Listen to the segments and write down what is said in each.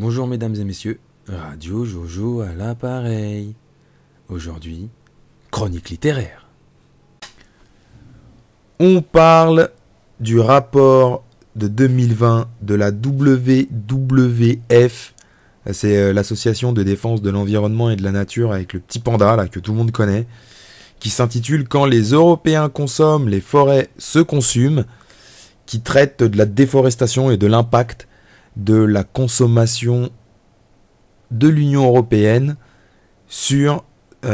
Bonjour mesdames et messieurs, Radio Jojo à l'appareil. Aujourd'hui, chronique littéraire. On parle du rapport de 2020 de la WWF. C'est l'association de défense de l'environnement et de la nature avec le petit panda là, que tout le monde connaît, qui s'intitule « Quand les Européens consomment, les forêts se consument », qui traite de la déforestation et de l'impact de la consommation de l'Union européenne sur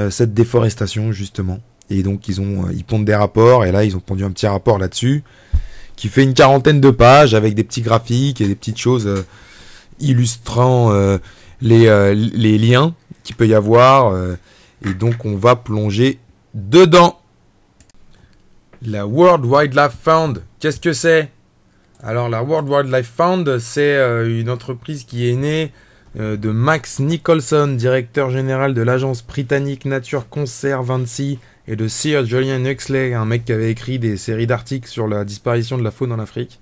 cette déforestation justement. Et donc ils pondent des rapports, et là ils ont pondu un petit rapport là-dessus qui fait une 40aine de pages avec des petits graphiques et des petites choses illustrant les liens qu'il peut y avoir, et donc on va plonger dedans. La World Wildlife Fund, qu'est-ce que c'est ? Alors la World Wildlife Fund, c'est une entreprise qui est née de Max Nicholson, directeur général de l'agence britannique Nature Conservancy, et de Sir Julian Huxley, un mec qui avait écrit des séries d'articles sur la disparition de la faune en Afrique.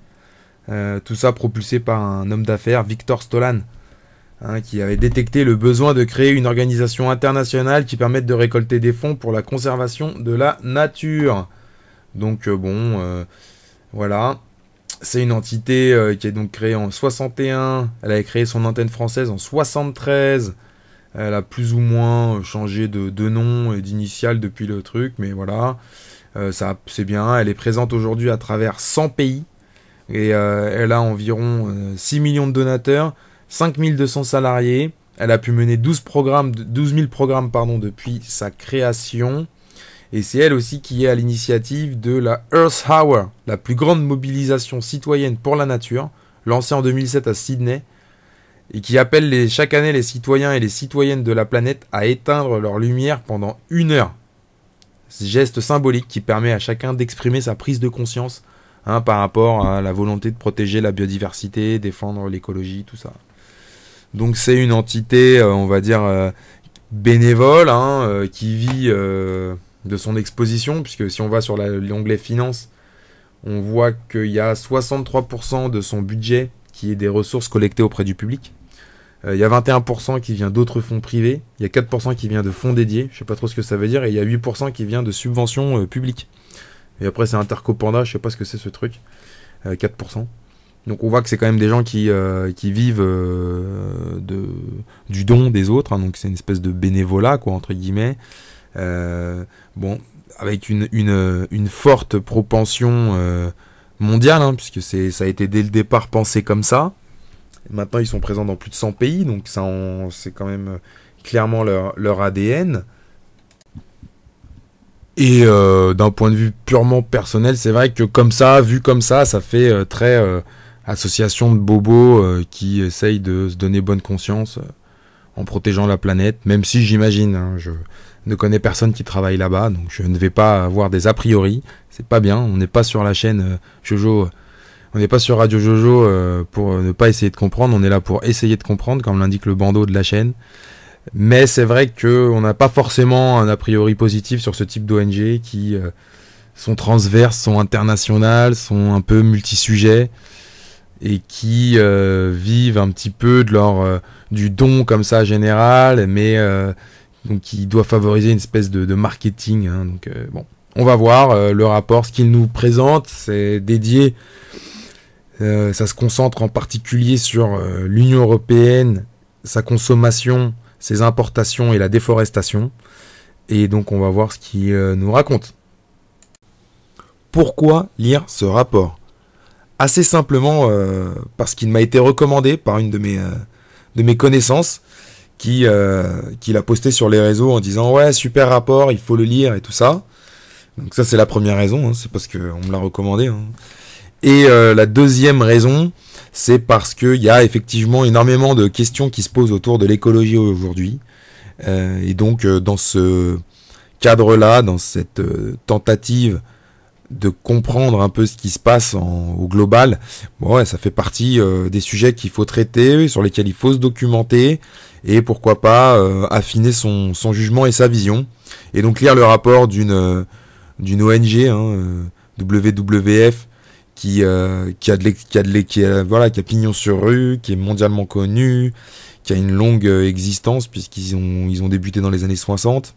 Tout ça propulsé par un homme d'affaires, Victor Stolan, qui avait détecté le besoin de créer une organisation internationale qui permette de récolter des fonds pour la conservation de la nature. Donc voilà. C'est une entité qui est donc créée en 61. Elle avait créé son antenne française en 73. Elle a plus ou moins changé de nom et d'initiale depuis le truc, mais voilà. Ça, c'est bien. Elle est présente aujourd'hui à travers 100 pays. Et elle a environ 6 millions de donateurs, 5200 salariés. Elle a pu mener 12 000 programmes depuis sa création. Et c'est elle aussi qui est à l'initiative de la Earth Hour, la plus grande mobilisation citoyenne pour la nature, lancée en 2007 à Sydney, et qui appelle chaque année les citoyens et les citoyennes de la planète à éteindre leur lumière pendant 1 heure. Ce geste symbolique qui permet à chacun d'exprimer sa prise de conscience par rapport à la volonté de protéger la biodiversité, défendre l'écologie, tout ça. Donc c'est une entité, on va dire, bénévole, qui vit de son exposition, puisque si on va sur l'onglet Finances, on voit qu'il y a 63% de son budget qui est des ressources collectées auprès du public. Il y a 21% qui vient d'autres fonds privés, il y a 4% qui vient de fonds dédiés, je sais pas trop ce que ça veut dire, et il y a 8% qui vient de subventions publiques. Et après c'est Intercopanda, je sais pas ce que c'est ce truc, 4%. Donc on voit que c'est quand même des gens qui vivent du don des autres, donc c'est une espèce de bénévolat, quoi, entre guillemets. Avec une forte propension mondiale, puisque ça a été dès le départ pensé comme ça. Maintenant ils sont présents dans plus de 100 pays, donc c'est quand même clairement leur ADN. Et d'un point de vue purement personnel, c'est vrai que vu comme ça, ça fait très association de bobos qui essayent de se donner bonne conscience en protégeant la planète, même si j'imagine, je ne connais personne qui travaille là-bas, donc je ne vais pas avoir des a priori, c'est pas bien, on n'est pas sur la chaîne Jojo, on n'est pas sur Radio Jojo pour ne pas essayer de comprendre, on est là pour essayer de comprendre, comme l'indique le bandeau de la chaîne. Mais c'est vrai qu'on n'a pas forcément un a priori positif sur ce type d'ONG qui sont transverses, sont internationales, sont un peu multisujets et qui vivent un petit peu de du don comme ça général, mais donc qui doit favoriser une espèce de marketing. Donc on va voir le rapport, ce qu'il nous présente, c'est dédié, ça se concentre en particulier sur l'Union européenne, sa consommation, ses importations et la déforestation. Et donc on va voir ce qu'il nous raconte. Pourquoi lire ce rapport ? Assez simplement parce qu'il m'a été recommandé par une de mes connaissances qui l'a posté sur les réseaux en disant « Ouais, super rapport, il faut le lire » et tout ça. Donc ça c'est la première raison, c'est parce qu'on me l'a recommandé. Et la deuxième raison, c'est parce qu'il y a effectivement énormément de questions qui se posent autour de l'écologie aujourd'hui. Et donc dans ce cadre-là, dans cette tentative de comprendre un peu ce qui se passe au global, ça fait partie des sujets qu'il faut traiter, sur lesquels il faut se documenter, et pourquoi pas affiner son jugement et sa vision. Et donc lire le rapport d'une ONG, WWF, qui a pignon sur rue, qui est mondialement connu, qui a une longue existence puisqu'ils ont débuté dans les années 60.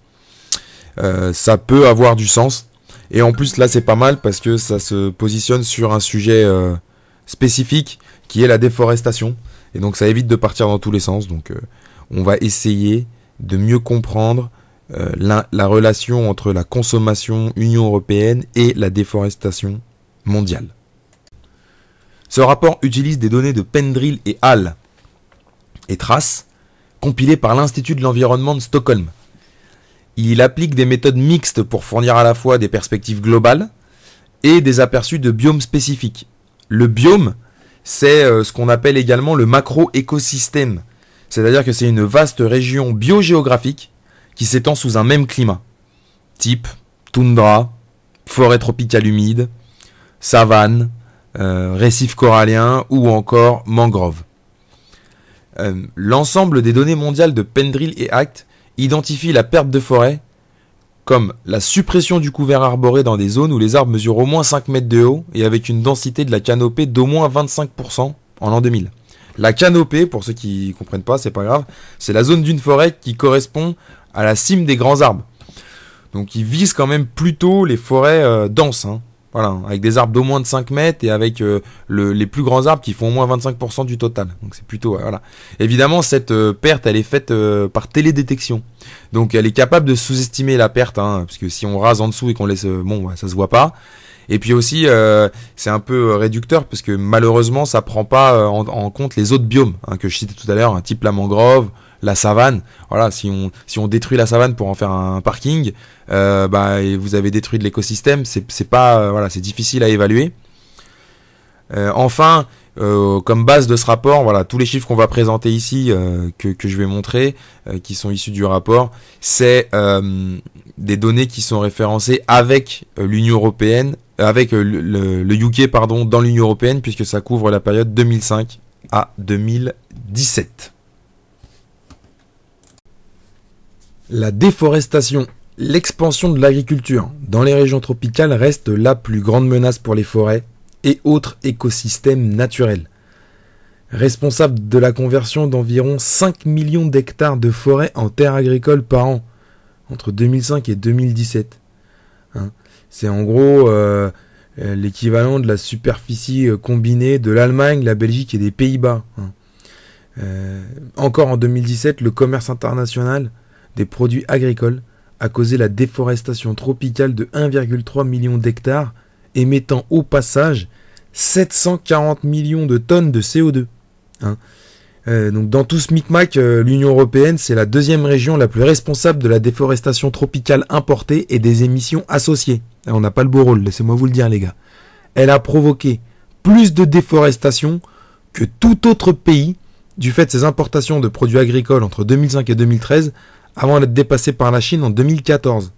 Ça peut avoir du sens. Et en plus là c'est pas mal parce que ça se positionne sur un sujet spécifique qui est la déforestation. Et donc ça évite de partir dans tous les sens. Donc on va essayer de mieux comprendre la relation entre la consommation Union européenne et la déforestation mondiale. Ce rapport utilise des données de Pendrill et Hall et Trace, compilées par l'Institut de l'environnement de Stockholm. Il applique des méthodes mixtes pour fournir à la fois des perspectives globales et des aperçus de biomes spécifiques. Le biome, c'est ce qu'on appelle également le macro-écosystème, c'est-à-dire que c'est une vaste région biogéographique qui s'étend sous un même climat, type toundra, forêt tropicale humide, savane, récifs coralliens ou encore mangroves. L'ensemble des données mondiales de Pendrill et Act identifie la perte de forêt comme la suppression du couvert arboré dans des zones où les arbres mesurent au moins 5 mètres de haut et avec une densité de la canopée d'au moins 25% en l'an 2000. La canopée, pour ceux qui ne comprennent pas, c'est pas grave, c'est la zone d'une forêt qui correspond à la cime des grands arbres. Donc ils visent quand même plutôt les forêts denses, hein. Voilà, avec des arbres d'au moins de 5 mètres et avec les plus grands arbres qui font au moins 25% du total. Donc c'est plutôt... voilà. Évidemment, cette perte, elle est faite par télédétection. Donc elle est capable de sous-estimer la perte, hein, parce que si on rase en dessous et qu'on laisse... ça se voit pas. Et puis aussi, c'est un peu réducteur, parce que malheureusement, ça prend pas en compte les autres biomes, hein, que je citais tout à l'heure, type la mangrove, la savane. Voilà, si on détruit la savane pour en faire un parking, et vous avez détruit de l'écosystème, c'est pas c'est difficile à évaluer. Enfin, comme base de ce rapport, voilà, tous les chiffres qu'on va présenter ici, que je vais montrer, qui sont issus du rapport, c'est des données qui sont référencées avec l'Union européenne, avec le UK dans l'Union européenne, puisque ça couvre la période 2005 à 2017. La déforestation, l'expansion de l'agriculture dans les régions tropicales reste la plus grande menace pour les forêts et autres écosystèmes naturels. Responsable de la conversion d'environ 5 millions d'hectares de forêts en terres agricoles par an, entre 2005 et 2017. C'est en gros l'équivalent de la superficie combinée de l'Allemagne, la Belgique et des Pays-Bas. Encore en 2017, le commerce international des produits agricoles a causé la déforestation tropicale de 1,3 million d'hectares, émettant au passage 740 millions de tonnes de CO2. Donc dans tout ce micmac, l'Union européenne, c'est la deuxième région la plus responsable de la déforestation tropicale importée et des émissions associées. On n'a pas le beau rôle, laissez-moi vous le dire les gars. Elle a provoqué plus de déforestation que tout autre pays du fait de ses importations de produits agricoles entre 2005 et 2013, avant d'être dépassée par la Chine en 2014.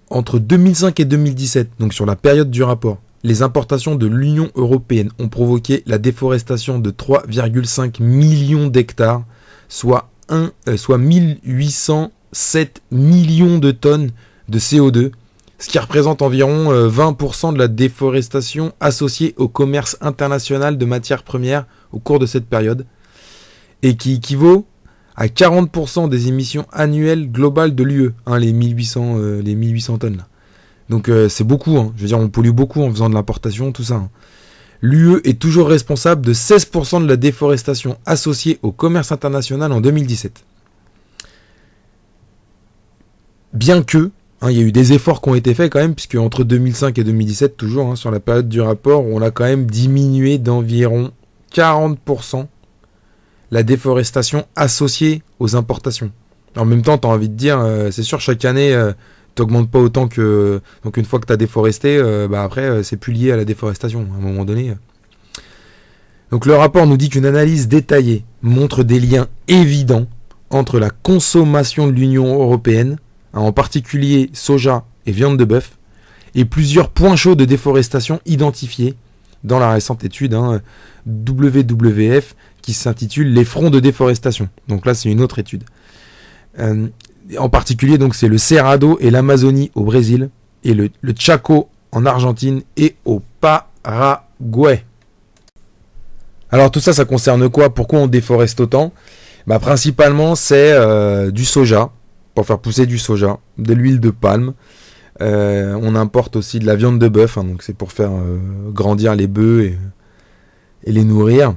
Entre 2005 et 2017, donc sur la période du rapport, les importations de l'Union européenne ont provoqué la déforestation de 3,5 millions d'hectares, soit 1807 millions de tonnes de CO2, ce qui représente environ 20% de la déforestation associée au commerce international de matières premières au cours de cette période, et qui équivaut à 40% des émissions annuelles globales de l'UE, les 1800 tonnes là. Donc c'est beaucoup, je veux dire on pollue beaucoup en faisant de l'importation, tout ça. L'UE est toujours responsable de 16% de la déforestation associée au commerce international en 2017. Bien que, il y a eu des efforts qui ont été faits quand même, puisque entre 2005 et 2017, toujours sur la période du rapport, on a quand même diminué d'environ 40% la déforestation associée aux importations. En même temps, tu as envie de dire, c'est sûr, chaque année, t'augmentes pas autant que... Donc une fois que tu as déforesté, après, c'est plus lié à la déforestation, à un moment donné. Donc le rapport nous dit qu'une analyse détaillée montre des liens évidents entre la consommation de l'Union européenne, en particulier soja et viande de bœuf, et plusieurs points chauds de déforestation identifiés dans la récente étude WWF qui s'intitule Les fronts de déforestation. Donc là, c'est une autre étude. En particulier, donc c'est le Cerrado et l'Amazonie au Brésil et le Chaco en Argentine et au Paraguay. Alors tout ça, ça concerne quoi? Pourquoi on déforeste autant? Principalement, c'est du soja, pour faire pousser du soja, de l'huile de palme. On importe aussi de la viande de bœuf, donc c'est pour faire grandir les bœufs et les nourrir.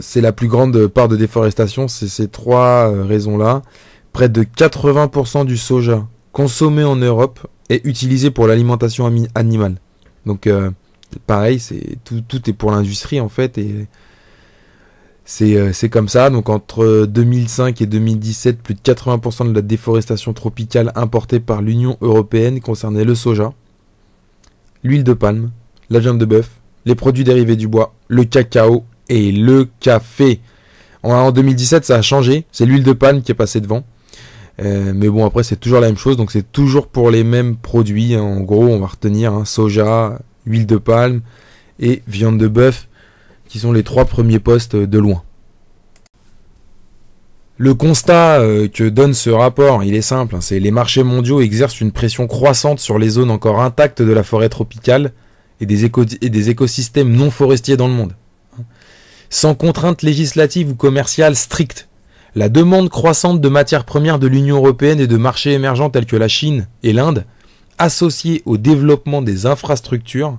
C'est la plus grande part de déforestation, c'est ces trois raisons-là. Près de 80% du soja consommé en Europe est utilisé pour l'alimentation animale. Donc pareil, tout est pour l'industrie en fait, et c'est comme ça. Donc entre 2005 et 2017, plus de 80% de la déforestation tropicale importée par l'Union européenne concernait le soja, l'huile de palme, la viande de bœuf, les produits dérivés du bois, le cacao et le café. En 2017, ça a changé, c'est l'huile de palme qui est passée devant. Mais bon, après c'est toujours la même chose, donc c'est toujours pour les mêmes produits. En gros, on va retenir soja, huile de palme et viande de bœuf, qui sont les trois premiers postes de loin. Le constat que donne ce rapport, il est simple, c'est les marchés mondiaux exercent une pression croissante sur les zones encore intactes de la forêt tropicale et des écosystèmes non forestiers dans le monde. Sans contraintes législatives ou commerciales strictes, la demande croissante de matières premières de l'Union européenne et de marchés émergents tels que la Chine et l'Inde, associée au développement des infrastructures,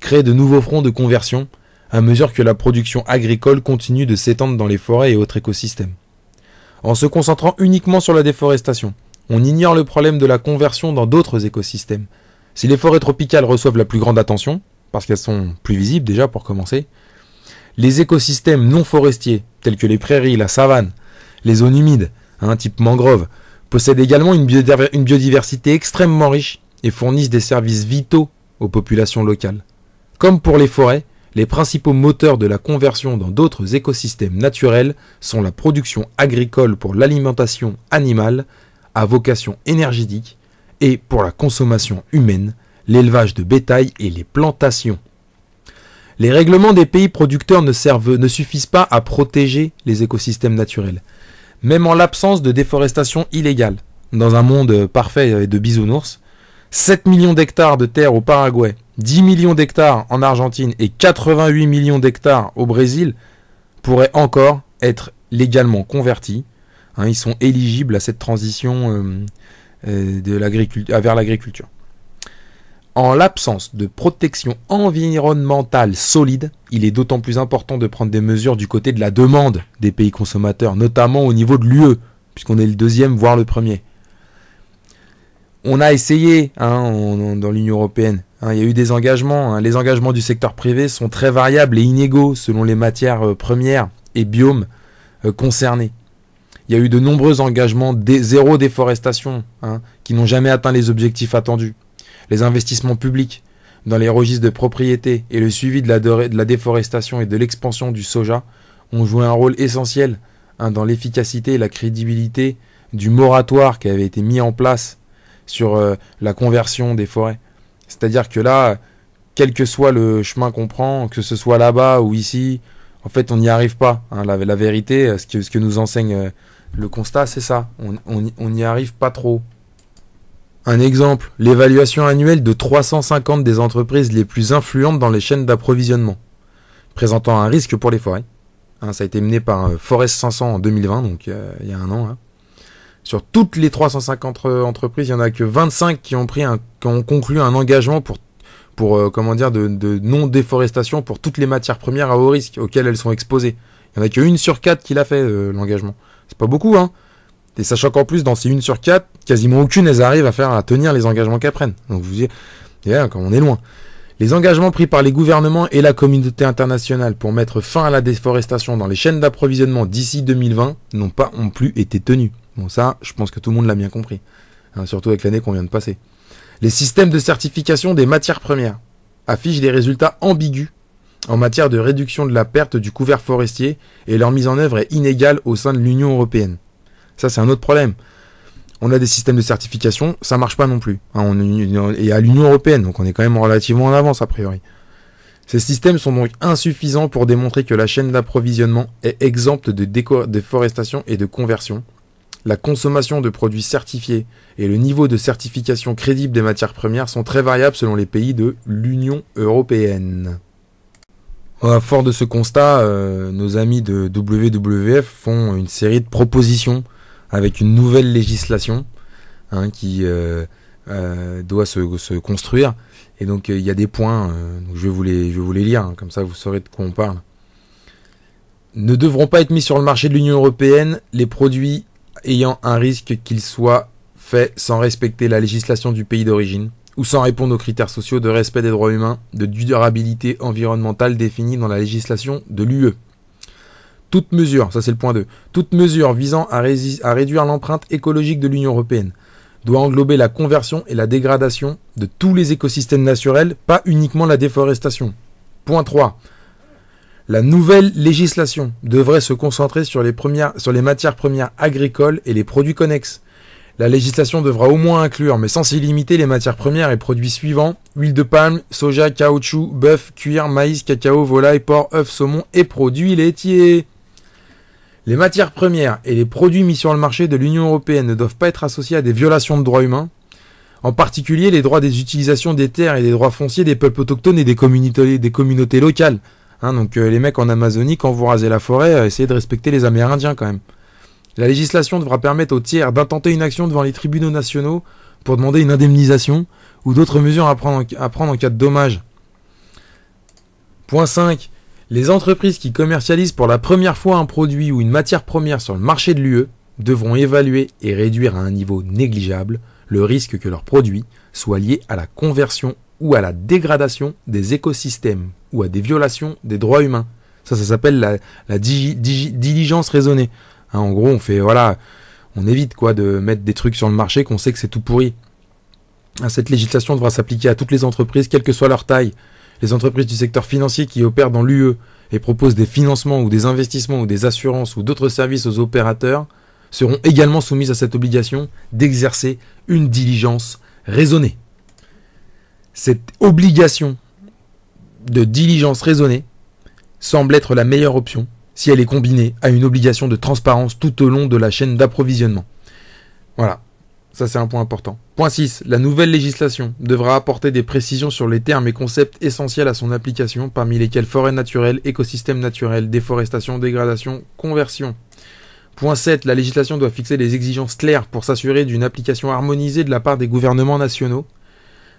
crée de nouveaux fronts de conversion à mesure que la production agricole continue de s'étendre dans les forêts et autres écosystèmes. En se concentrant uniquement sur la déforestation, on ignore le problème de la conversion dans d'autres écosystèmes. Si les forêts tropicales reçoivent la plus grande attention, parce qu'elles sont plus visibles déjà pour commencer, les écosystèmes non forestiers, tels que les prairies, la savane, les zones humides, type mangrove, possèdent également une biodiversité extrêmement riche et fournissent des services vitaux aux populations locales. Comme pour les forêts, les principaux moteurs de la conversion dans d'autres écosystèmes naturels sont la production agricole pour l'alimentation animale à vocation énergétique et pour la consommation humaine, l'élevage de bétail et les plantations. Les règlements des pays producteurs ne suffisent pas à protéger les écosystèmes naturels. Même en l'absence de déforestation illégale, dans un monde parfait de bisounours, 7 millions d'hectares de terre au Paraguay, 10 millions d'hectares en Argentine et 88 millions d'hectares au Brésil pourraient encore être légalement convertis. Ils sont éligibles à cette transition vers l'agriculture. En l'absence de protection environnementale solide, il est d'autant plus important de prendre des mesures du côté de la demande des pays consommateurs, notamment au niveau de l'UE, puisqu'on est le deuxième, voire le premier. On a essayé dans l'Union européenne, il y a eu des engagements. Les engagements du secteur privé sont très variables et inégaux selon les matières premières et biomes concernés. Il y a eu de nombreux engagements zéro déforestation qui n'ont jamais atteint les objectifs attendus. Les investissements publics dans les registres de propriété et le suivi de la déforestation et de l'expansion du soja ont joué un rôle essentiel dans l'efficacité et la crédibilité du moratoire qui avait été mis en place sur la conversion des forêts. C'est-à-dire que là, quel que soit le chemin qu'on prend, que ce soit là-bas ou ici, en fait on n'y arrive pas. La vérité, ce que nous enseigne le constat, c'est ça. On n'y arrive pas trop. Un exemple, l'évaluation annuelle de 350 des entreprises les plus influentes dans les chaînes d'approvisionnement, présentant un risque pour les forêts. Ça a été mené par Forest 500 en 2020, donc il y a un an. Sur toutes les 350 entreprises, il n'y en a que 25 qui ont conclu un engagement pour de non-déforestation pour toutes les matières premières à haut risque auxquelles elles sont exposées. Il n'y en a que 1 sur 4 qui l'a fait, l'engagement. C'est pas beaucoup, Et sachant qu'en plus, dans ces 1 sur 4, quasiment aucune, elles arrivent à tenir les engagements qu'elles prennent. Donc vous dites, quand on est loin. Les engagements pris par les gouvernements et la communauté internationale pour mettre fin à la déforestation dans les chaînes d'approvisionnement d'ici 2020 n'ont pas non plus été tenus. Bon, ça, je pense que tout le monde l'a bien compris. Surtout avec l'année qu'on vient de passer. Les systèmes de certification des matières premières affichent des résultats ambigus en matière de réduction de la perte du couvert forestier et leur mise en œuvre est inégale au sein de l'Union européenne. Ça, c'est un autre problème. On a des systèmes de certification, ça marche pas non plus. Et à l'Union européenne, donc on est quand même relativement en avance a priori. Ces systèmes sont donc insuffisants pour démontrer que la chaîne d'approvisionnement est exempte de déforestation et de conversion, la consommation de produits certifiés et le niveau de certification crédible des matières premières sont très variables selon les pays de l'Union européenne. Fort de ce constat, nos amis de WWF font une série de propositions avec une nouvelle législation qui doit se construire. Et donc il y a des points, donc je vais vous les lire, comme ça vous saurez de quoi on parle. Ne devront pas être mis sur le marché de l'Union européenne les produits ayant un risque qu'ils soient faits sans respecter la législation du pays d'origine ou sans répondre aux critères sociaux de respect des droits humains, de durabilité environnementale définis dans la législation de l'UE. Toute mesure, ça c'est le point 2, toute mesure visant à réduire l'empreinte écologique de l'Union européenne doit englober la conversion et la dégradation de tous les écosystèmes naturels, pas uniquement la déforestation. Point 3. La nouvelle législation devrait se concentrer sur les matières premières agricoles et les produits connexes. La législation devra au moins inclure, mais sans s'y limiter, les matières premières et produits suivants: huile de palme, soja, caoutchouc, bœuf, cuir, maïs, cacao, volaille, porc, œufs, saumon et produits laitiers. Les matières premières et les produits mis sur le marché de l'Union européenne ne doivent pas être associés à des violations de droits humains, en particulier les droits des utilisations des terres et des droits fonciers des peuples autochtones et des communautés locales. Donc les mecs en Amazonie, quand vous rasez la forêt, essayez de respecter les Amérindiens quand même. La législation devra permettre aux tiers d'intenter une action devant les tribunaux nationaux pour demander une indemnisation ou d'autres mesures à prendre en cas de dommage. Point 5. Les entreprises qui commercialisent pour la première fois un produit ou une matière première sur le marché de l'UE devront évaluer et réduire à un niveau négligeable le risque que leur produit soit lié à la conversion ou à la dégradation des écosystèmes ou à des violations des droits humains. Ça s'appelle la diligence raisonnée. En gros, on évite de mettre des trucs sur le marché qu'on sait que c'est tout pourri. Cette législation devra s'appliquer à toutes les entreprises, quelle que soit leur taille. Les entreprises du secteur financier qui opèrent dans l'UE et proposent des financements ou des investissements ou des assurances ou d'autres services aux opérateurs seront également soumises à cette obligation d'exercer une diligence raisonnée. Cette obligation de diligence raisonnée semble être la meilleure option si elle est combinée à une obligation de transparence tout au long de la chaîne d'approvisionnement. Voilà, ça c'est un point important. Point 6. La nouvelle législation devra apporter des précisions sur les termes et concepts essentiels à son application, parmi lesquels forêt naturelle, écosystème naturel, déforestation, dégradation, conversion. Point 7. La législation doit fixer des exigences claires pour s'assurer d'une application harmonisée de la part des gouvernements nationaux,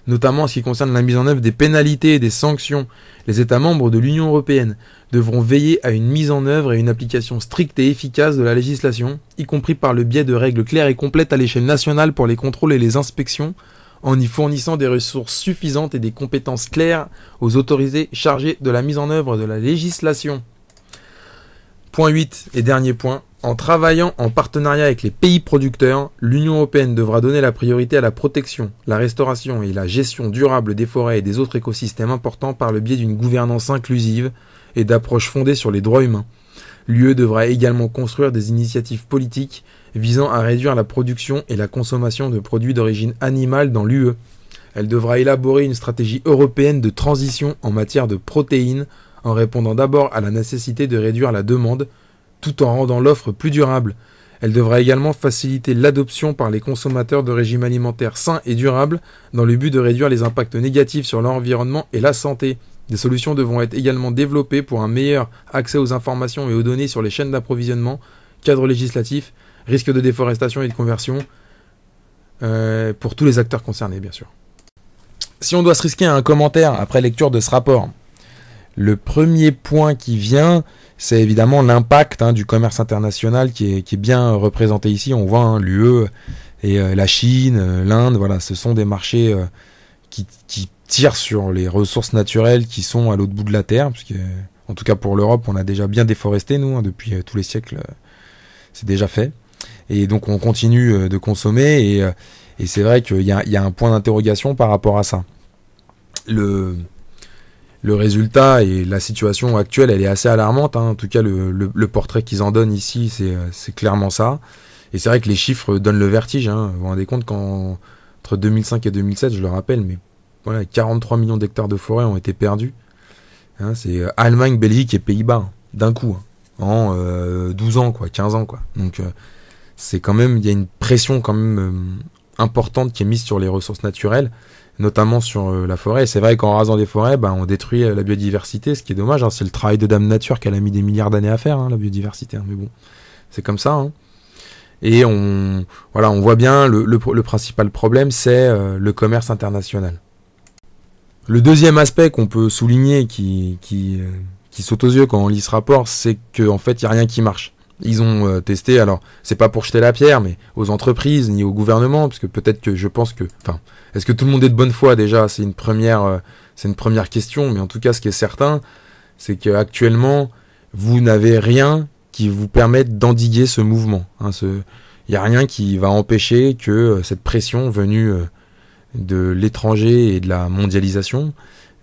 notamment en ce qui concerne la mise en œuvre des pénalités et des sanctions. Les États membres de l'Union européenne devront veiller à une mise en œuvre et une application stricte et efficace de la législation, y compris par le biais de règles claires et complètes à l'échelle nationale pour les contrôles et les inspections, en y fournissant des ressources suffisantes et des compétences claires aux autorités chargées de la mise en œuvre de la législation. Point 8 et dernier point. En travaillant en partenariat avec les pays producteurs, l'Union européenne devra donner la priorité à la protection, la restauration et la gestion durable des forêts et des autres écosystèmes importants par le biais d'une gouvernance inclusive et d'approches fondées sur les droits humains. L'UE devra également construire des initiatives politiques visant à réduire la production et la consommation de produits d'origine animale dans l'UE. Elle devra élaborer une stratégie européenne de transition en matière de protéines en répondant d'abord à la nécessité de réduire la demande, tout en rendant l'offre plus durable. Elle devra également faciliter l'adoption par les consommateurs de régimes alimentaires sains et durables dans le but de réduire les impacts négatifs sur l'environnement et la santé. Des solutions devront être également développées pour un meilleur accès aux informations et aux données sur les chaînes d'approvisionnement, cadre législatif, risque de déforestation et de conversion, pour tous les acteurs concernés, bien sûr. Si on doit se risquer à un commentaire après lecture de ce rapport, le premier point qui vient, c'est évidemment l'impact du commerce international qui est bien représenté ici. On voit l'UE et la Chine, l'Inde, voilà, ce sont des marchés qui tirent sur les ressources naturelles qui sont à l'autre bout de la Terre, puisque, en tout cas pour l'Europe, on a déjà bien déforesté, nous, depuis tous les siècles, c'est déjà fait. Et donc on continue de consommer, et c'est vrai qu'il y a un point d'interrogation par rapport à ça. Le résultat et la situation actuelle, elle est assez alarmante. En tout cas, le portrait qu'ils en donnent ici, c'est clairement ça. Et c'est vrai que les chiffres donnent le vertige. Vous vous rendez compte qu'entre 2005 et 2007, je le rappelle, mais voilà, 43 millions d'hectares de forêt ont été perdus. C'est Allemagne, Belgique et Pays-Bas, d'un coup, en 12 ans, 15 ans. Donc c'est quand même, il y a une pression quand même importante qui est mise sur les ressources naturelles, notamment sur la forêt. Et c'est vrai qu'en rasant des forêts, on détruit la biodiversité, ce qui est dommage. Hein. C'est le travail de Dame Nature qu'elle a mis des milliards d'années à faire, hein, la biodiversité. Hein. Mais bon, c'est comme ça. Hein. Et on voit bien le principal problème, c'est le commerce international. Le deuxième aspect qu'on peut souligner qui saute aux yeux quand on lit ce rapport, c'est qu'en fait, il n'y a rien qui marche. Ils ont testé, alors c'est pas pour jeter la pierre, mais aux entreprises ni au gouvernement, parce que peut-être que je pense que, est-ce que tout le monde est de bonne foi déjà, c'est une première question, mais en tout cas, ce qui est certain, c'est qu'actuellement, vous n'avez rien qui vous permette d'endiguer ce mouvement. Hein, il n'y a rien qui va empêcher que cette pression venue de l'étranger et de la mondialisation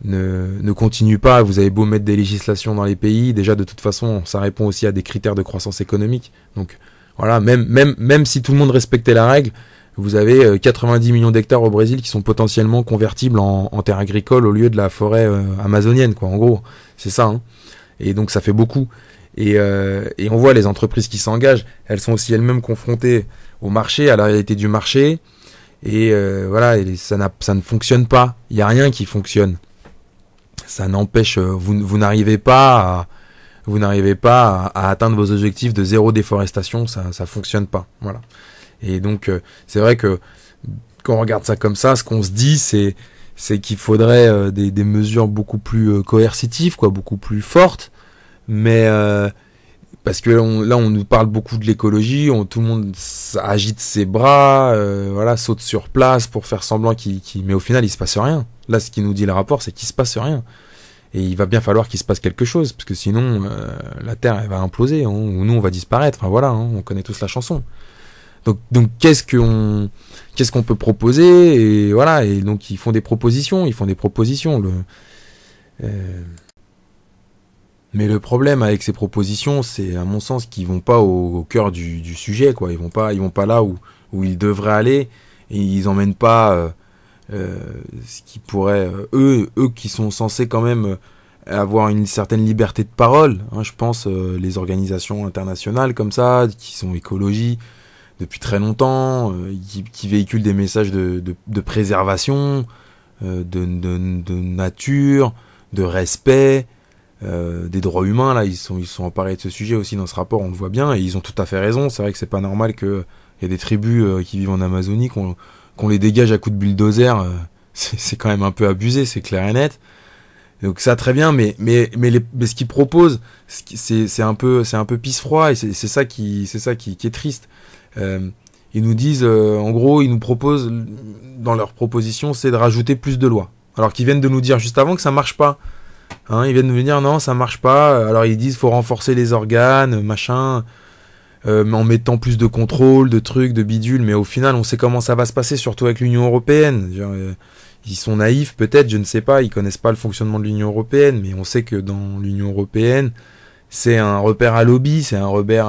ne continue pas. Vous avez beau mettre des législations dans les pays, déjà de toute façon ça répond aussi à des critères de croissance économique, donc voilà, même si tout le monde respectait la règle, vous avez 90 millions d'hectares au Brésil qui sont potentiellement convertibles en terres agricoles au lieu de la forêt amazonienne, quoi, en gros c'est ça, hein. Et donc ça fait beaucoup, et on voit les entreprises qui s'engagent, elles sont aussi elles-mêmes confrontées au marché, à la réalité du marché, et et ça ne fonctionne pas, il n'y a rien qui fonctionne. Ça n'empêche, vous n'arrivez pas à atteindre vos objectifs de zéro déforestation, ça fonctionne pas, voilà. Et donc c'est vrai que quand on regarde ça comme ça, ce qu'on se dit, c'est qu'il faudrait des mesures beaucoup plus coercitives, quoi, beaucoup plus fortes, mais parce que là on nous parle beaucoup de l'écologie, tout le monde agite ses bras, saute sur place pour faire semblant mais au final il se passe rien. Là, ce qui nous dit le rapport, c'est qu'il se passe rien. Et il va bien falloir qu'il se passe quelque chose, parce que sinon, la Terre, elle va imploser, hein, ou nous, on va disparaître. Enfin voilà, hein, on connaît tous la chanson. Donc qu'est-ce qu'on peut proposer, et voilà. Et donc ils font des propositions. Mais le problème avec ces propositions, c'est à mon sens qu'ils vont pas au cœur du sujet, quoi. Ils vont pas là où ils devraient aller, et ils emmènent pas ce qui pourrait, eux qui sont censés quand même avoir une certaine liberté de parole, hein, je pense les organisations internationales comme ça, qui sont écologie depuis très longtemps, qui véhiculent des messages de préservation, de nature, de respect, des droits humains. Là, ils sont emparés de ce sujet aussi dans ce rapport, on le voit bien, et ils ont tout à fait raison. C'est vrai que c'est pas normal qu'il y ait des tribus qui vivent en Amazonie, qu'on les dégage à coups de bulldozer, c'est quand même un peu abusé, c'est clair et net. Donc ça, très bien, mais ce qu'ils proposent, c'est un peu pisse-froid, et c'est ça qui est triste. Ils nous disent, en gros, ils nous proposent, dans leur proposition, c'est de rajouter plus de lois. Alors qu'ils viennent de nous dire juste avant que ça marche pas. Hein, ils viennent de nous dire non, ça marche pas. Alors ils disent faut renforcer les organes, machin, en mettant plus de contrôle, de trucs, de bidules, mais au final, on sait comment ça va se passer, surtout avec l'Union européenne. Genre, ils sont naïfs, peut-être, je ne sais pas, ils connaissent pas le fonctionnement de l'Union européenne, mais on sait que dans l'Union européenne, c'est un repère à lobby, c'est un repère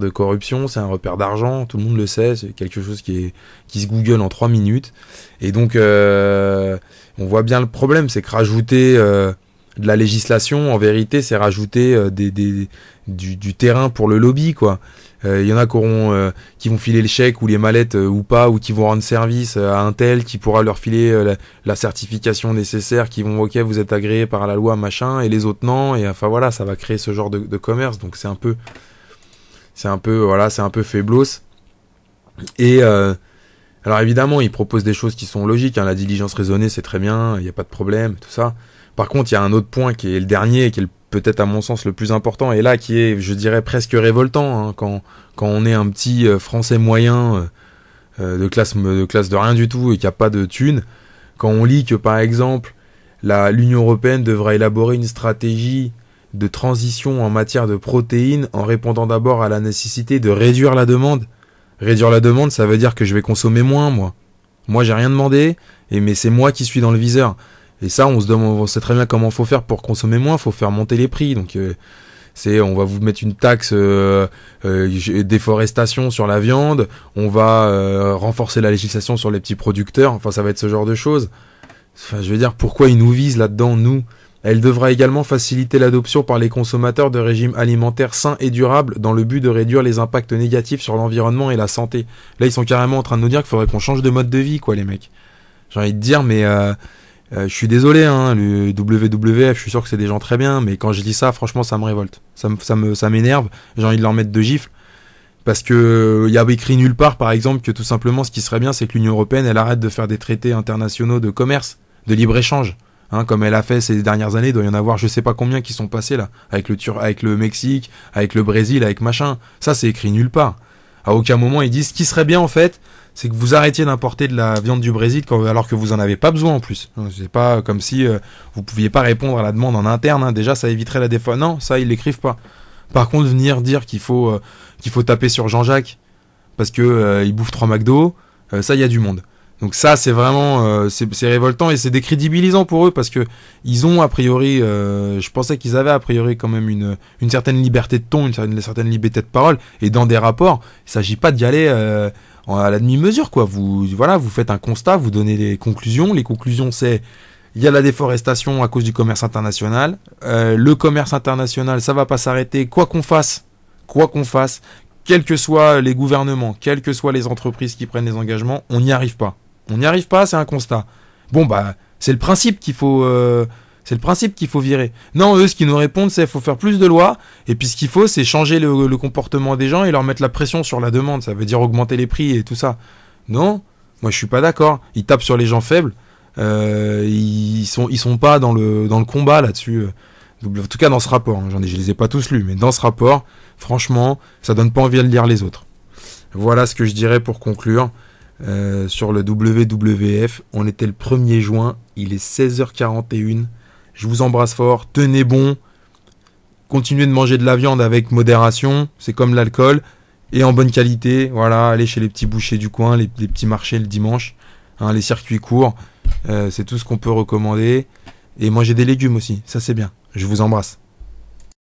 de corruption, c'est un repère d'argent, tout le monde le sait, c'est quelque chose qui se google en 3 minutes. Et donc, on voit bien le problème, c'est que rajouter de la législation, en vérité, c'est rajouter du terrain pour le lobby, quoi. Il y en a qui vont filer le chèque ou les mallettes ou pas, ou qui vont rendre service à un tel qui pourra leur filer la certification nécessaire, qui vont ok, vous êtes agréé par la loi, machin, et les autres non, et enfin voilà, ça va créer ce genre de commerce. Donc c'est un peu faiblos. Et alors évidemment, ils proposent des choses qui sont logiques, hein, la diligence raisonnée, c'est très bien, il n'y a pas de problème, tout ça. Par contre, il y a un autre point qui est le dernier, qui est peut-être à mon sens le plus important, et là qui est, je dirais, presque révoltant, hein, quand on est un petit français moyen de classe de rien du tout et qui a pas de thunes, quand on lit que par exemple l'Union européenne devra élaborer une stratégie de transition en matière de protéines en répondant d'abord à la nécessité de réduire la demande. Réduire la demande, ça veut dire que je vais consommer moins, moi. Moi, j'ai rien demandé, mais c'est moi qui suis dans le viseur. Et ça, on sait très bien comment faut faire pour consommer moins, faut faire monter les prix. Donc, on va vous mettre une taxe déforestation sur la viande, on va renforcer la législation sur les petits producteurs. Enfin, ça va être ce genre de choses. Enfin, je veux dire, pourquoi ils nous visent là-dedans, nous, Elle devra également faciliter l'adoption par les consommateurs de régimes alimentaires sains et durables dans le but de réduire les impacts négatifs sur l'environnement et la santé. Là, ils sont carrément en train de nous dire qu'il faudrait qu'on change de mode de vie, quoi, les mecs. J'ai envie de dire, mais je suis désolé, hein, le WWF, je suis sûr que c'est des gens très bien, mais quand je dis ça, franchement, ça me révolte. Ça m'énerve, j'ai envie de leur mettre de gifles. Parce que y a écrit nulle part, par exemple, que tout simplement, ce qui serait bien, c'est que l'Union européenne, elle arrête de faire des traités internationaux de commerce, de libre-échange. Hein, comme elle a fait ces dernières années, il doit y en avoir je sais pas combien qui sont passés là, avec le Mexique, avec le Brésil, avec machin. Ça, c'est écrit nulle part. À aucun moment, ils disent ce qui serait bien en fait, c'est que vous arrêtiez d'importer de la viande du Brésil alors que vous en avez pas besoin en plus. C'est pas comme si vous pouviez pas répondre à la demande en interne. Hein. Déjà, ça éviterait la défaut. Non, ça, ils l'écrivent pas. Par contre, venir dire qu'il faut taper sur Jean-Jacques parce que il bouffe 3 McDo, ça, il y a du monde. Donc ça, c'est vraiment c'est révoltant et c'est décrédibilisant pour eux parce que ils ont a priori, je pensais qu'ils avaient a priori quand même une certaine liberté de ton, une certaine liberté de parole. Et dans des rapports, il s'agit pas d'y aller à la demi-mesure, quoi. Vous faites un constat, vous donnez des conclusions. Les conclusions, c'est il y a la déforestation à cause du commerce international. Le commerce international, ça va pas s'arrêter, quoi qu'on fasse. Quels que soient les gouvernements, quelles que soient les entreprises qui prennent les engagements, on n'y arrive pas. On n'y arrive pas, c'est un constat. Bon, bah, c'est le principe qu'il faut virer. Non, eux, ce qu'ils nous répondent, c'est qu'il faut faire plus de lois, et puis ce qu'il faut, c'est changer le comportement des gens et leur mettre la pression sur la demande. Ça veut dire augmenter les prix et tout ça. Non, moi, je suis pas d'accord. Ils tapent sur les gens faibles. Ils sont pas dans le combat là-dessus. En tout cas, dans ce rapport. Hein. Je les ai pas tous lus, mais dans ce rapport, franchement, ça donne pas envie de lire les autres. Voilà ce que je dirais pour conclure. Sur le WWF, on était le 1er juin, il est 16h41, je vous embrasse fort, tenez bon, continuez de manger de la viande avec modération, c'est comme l'alcool, et en bonne qualité, voilà, allez chez les petits bouchers du coin, les petits marchés le dimanche, hein, les circuits courts, c'est tout ce qu'on peut recommander, et mangez des légumes aussi, ça c'est bien, je vous embrasse.